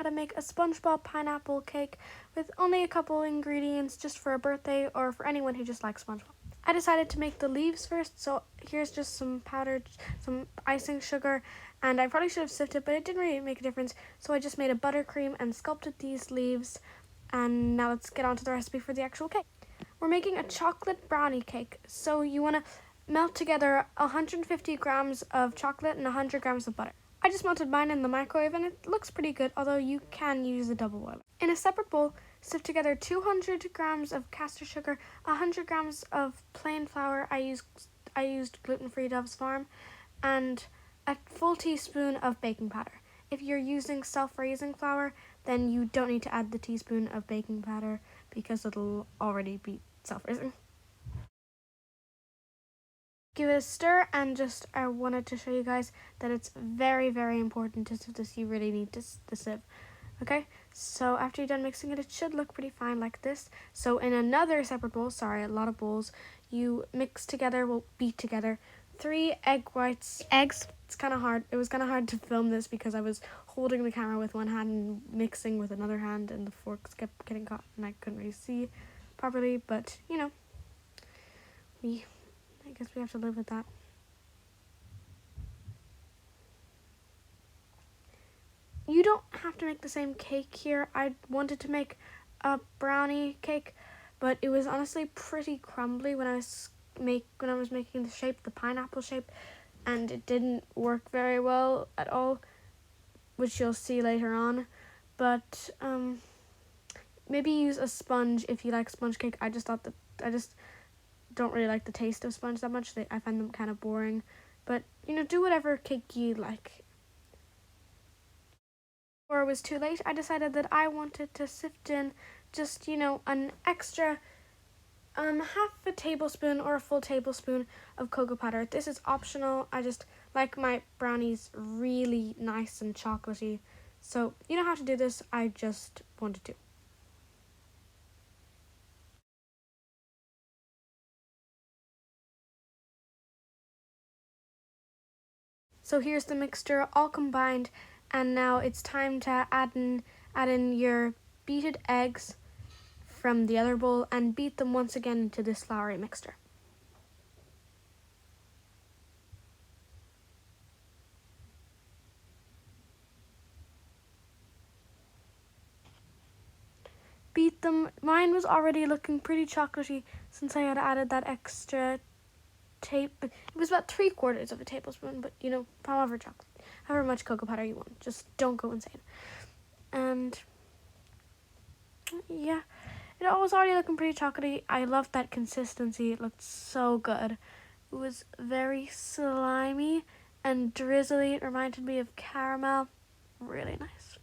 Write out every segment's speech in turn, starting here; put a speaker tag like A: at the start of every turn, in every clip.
A: to make a Spongebob pineapple cake with only a couple ingredients just for a birthday or for anyone who just likes Spongebob. I decided to make the leaves first, so here's just some icing sugar, and I probably should have sifted, but it didn't really make a difference, so I just made a buttercream and sculpted these leaves, and now let's get on to the recipe for the actual cake. We're making a chocolate brownie cake, so you want to melt together 150 grams of chocolate and 100 grams of butter. I just melted mine in the microwave and it looks pretty good, although you can use a double boiler. In a separate bowl, sift together 200 grams of caster sugar, 100 grams of plain flour, I used gluten-free Dove's Farm, and a full teaspoon of baking powder. If you're using self-raising flour, then you don't need to add the teaspoon of baking powder because it'll already be self-raising. Give it a stir, and I wanted to show you guys that it's very, very important to sieve this. You really need the sieve. Okay, so after you're done mixing it, it should look pretty fine like this. So in another separate bowl, a lot of bowls, you beat together 3 egg whites. Eggs, it's kind of hard. It was kind of hard to film this because I was holding the camera with one hand and mixing with another hand, and the forks kept getting caught and I couldn't really see properly, but you know, I guess we have to live with that. You don't have to make the same cake here. I wanted to make a brownie cake, but it was honestly pretty crumbly when I was making the shape, the pineapple shape, and it didn't work very well at all, which you'll see later on. But maybe use a sponge if you like sponge cake. I just don't really like the taste of sponge that much. I find them kind of boring, but do whatever cake you like. Before it was too late, I decided that I wanted to sift in just an extra half a tablespoon or a full tablespoon of cocoa powder. This is optional. I just like my brownies really nice and chocolatey, so you don't have to do this. I just wanted to. So here's the mixture all combined, and now it's time to add in your beaten eggs from the other bowl and beat them once again into this floury mixture. Beat them. Mine was already looking pretty chocolatey since I had added that extra tape. It was about 3/4 of a tablespoon, but however much cocoa powder you want. Just don't go insane. And yeah, it was already looking pretty chocolatey. I loved that consistency. It looked so good. It was very slimy and drizzly. It reminded me of caramel. Really nice.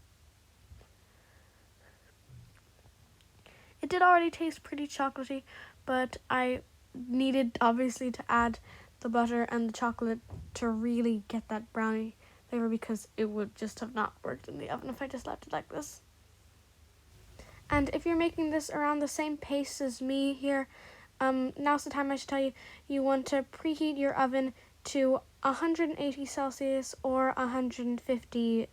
A: It did already taste pretty chocolatey, but I needed obviously to add the butter and the chocolate to really get that brownie flavor, because it would just have not worked in the oven if I just left it like this. And if you're making this around the same pace as me here, now's the time I should tell you, you want to preheat your oven to 180 Celsius or 150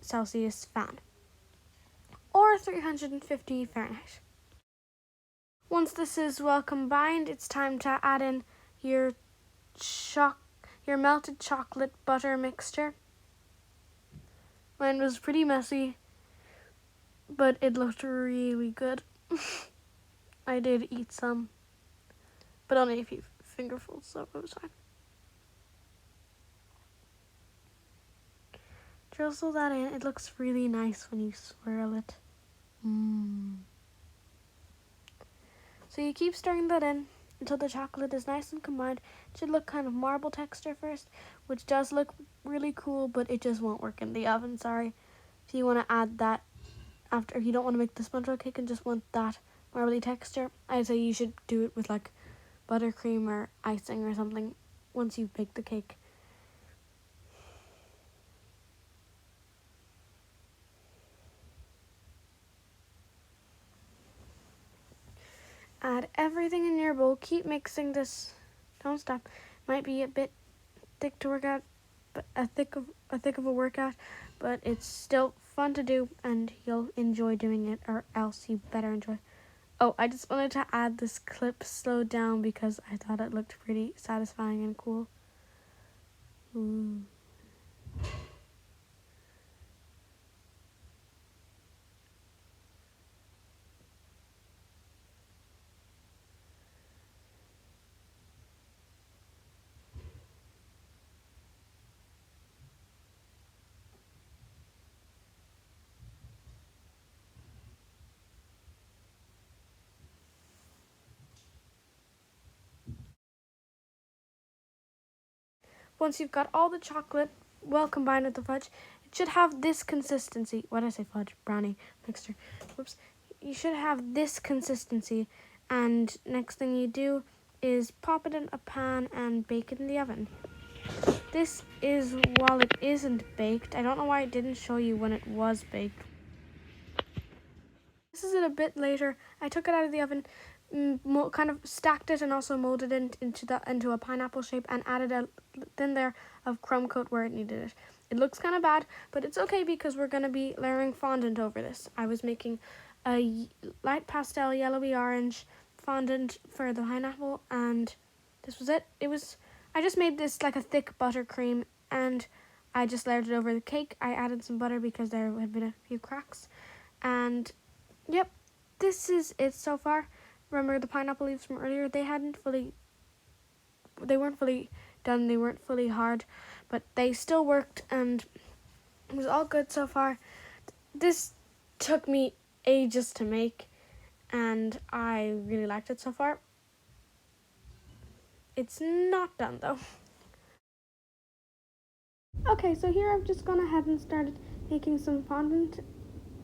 A: Celsius fan, or 350 Fahrenheit. Once this is well combined, it's time to add in your melted chocolate butter mixture. Mine was pretty messy, but it looked really good. I did eat some, but only a few fingerfuls, so it was fine. Drizzle that in. It looks really nice when you swirl it. So you keep stirring that in until the chocolate is nice and combined. It should look kind of marble texture first, which does look really cool, but it just won't work in the oven, sorry. If you want to add that after, if you don't want to make the sponge roll cake and just want that marbly texture, I'd say you should do it with like buttercream or icing or something once you've baked the cake. Add everything in your bowl. Keep mixing this. Don't stop. Might be a bit thick to work out, but a thick of a workout, but it's still fun to do and you'll enjoy doing it, or else you better enjoy. Oh, I just wanted to add this clip slowed down because I thought it looked pretty satisfying and cool. Ooh. Once you've got all the chocolate well combined with the fudge, it should have this consistency. What did I say? Fudge, brownie mixture. Whoops. You should have this consistency, and next thing you do is pop it in a pan and bake it in the oven. This is while it isn't baked. I don't know why it didn't show you when it was baked. This is it a bit later. I took it out of the oven, kind of stacked it and also molded it into a pineapple shape and added a thin layer of crumb coat where it needed it. It looks kind of bad, but it's okay because we're going to be layering fondant over this. I was making a light pastel yellowy orange fondant for the pineapple, and this was it. I just made this like a thick buttercream, and I just layered it over the cake. I added some butter because there had been a few cracks, and yep, this is it so far. Remember the pineapple leaves from earlier? They weren't fully done, they weren't fully hard, but they still worked and it was all good so far. This took me ages to make and I really liked it so far. It's not done though. Okay, so here I've just gone ahead and started making some fondant,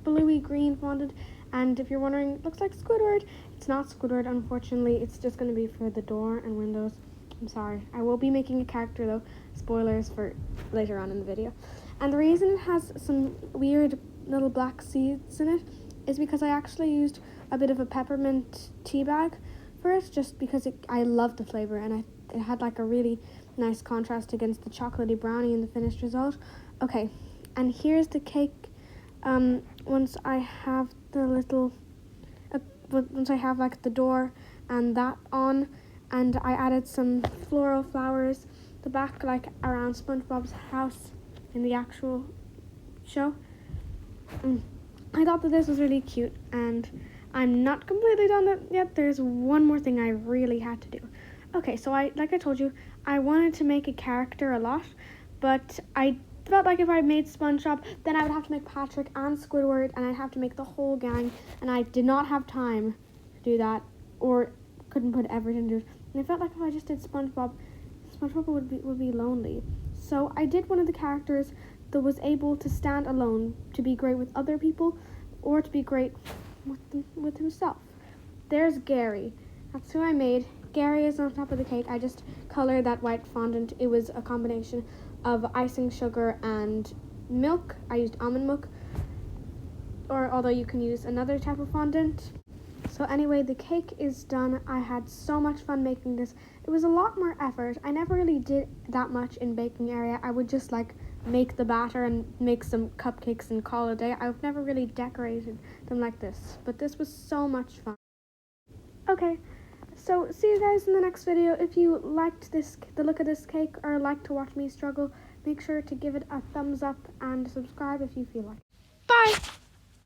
A: bluey green fondant, and if you're wondering, it looks like Squidward. It's not Squidward, unfortunately. It's just going to be for the door and windows. I'm sorry. I will be making a character though. Spoilers for later on in the video. And the reason it has some weird little black seeds in it is because I actually used a bit of a peppermint tea bag for it, just because I love the flavor and it had like a really nice contrast against the chocolatey brownie in the finished result. Okay, and here's the cake. Once I have once I have like the door and that on, and I added some floral flowers, the back like around Spongebob's house in the actual show. I thought that this was really cute, and I'm not completely done yet. There's one more thing I really had to do. Okay, so like I told you, I wanted to make a character a lot, but I felt like if I made SpongeBob, then I would have to make Patrick and Squidward, and I'd have to make the whole gang, and I did not have time to do that, or couldn't put everything into it. And I felt like if I just did SpongeBob would be lonely. So I did one of the characters that was able to stand alone, to be great with other people, or to be great with himself. There's Gary. That's who I made. Gary is on top of the cake. I just colored that white fondant. It was a combination of icing sugar and milk. I used almond milk, or although you can use another type of fondant. So anyway, the cake is done. I had so much fun making this. It was a lot more effort. I never really did that much in baking area. I would just like make the batter and make some cupcakes and call it a day. I've never really decorated them like this, but this was so much fun. Okay, so see you guys in the next video. If you liked the look of this cake, or like to watch me struggle, make sure to give it a thumbs up and subscribe if you feel like it. Bye!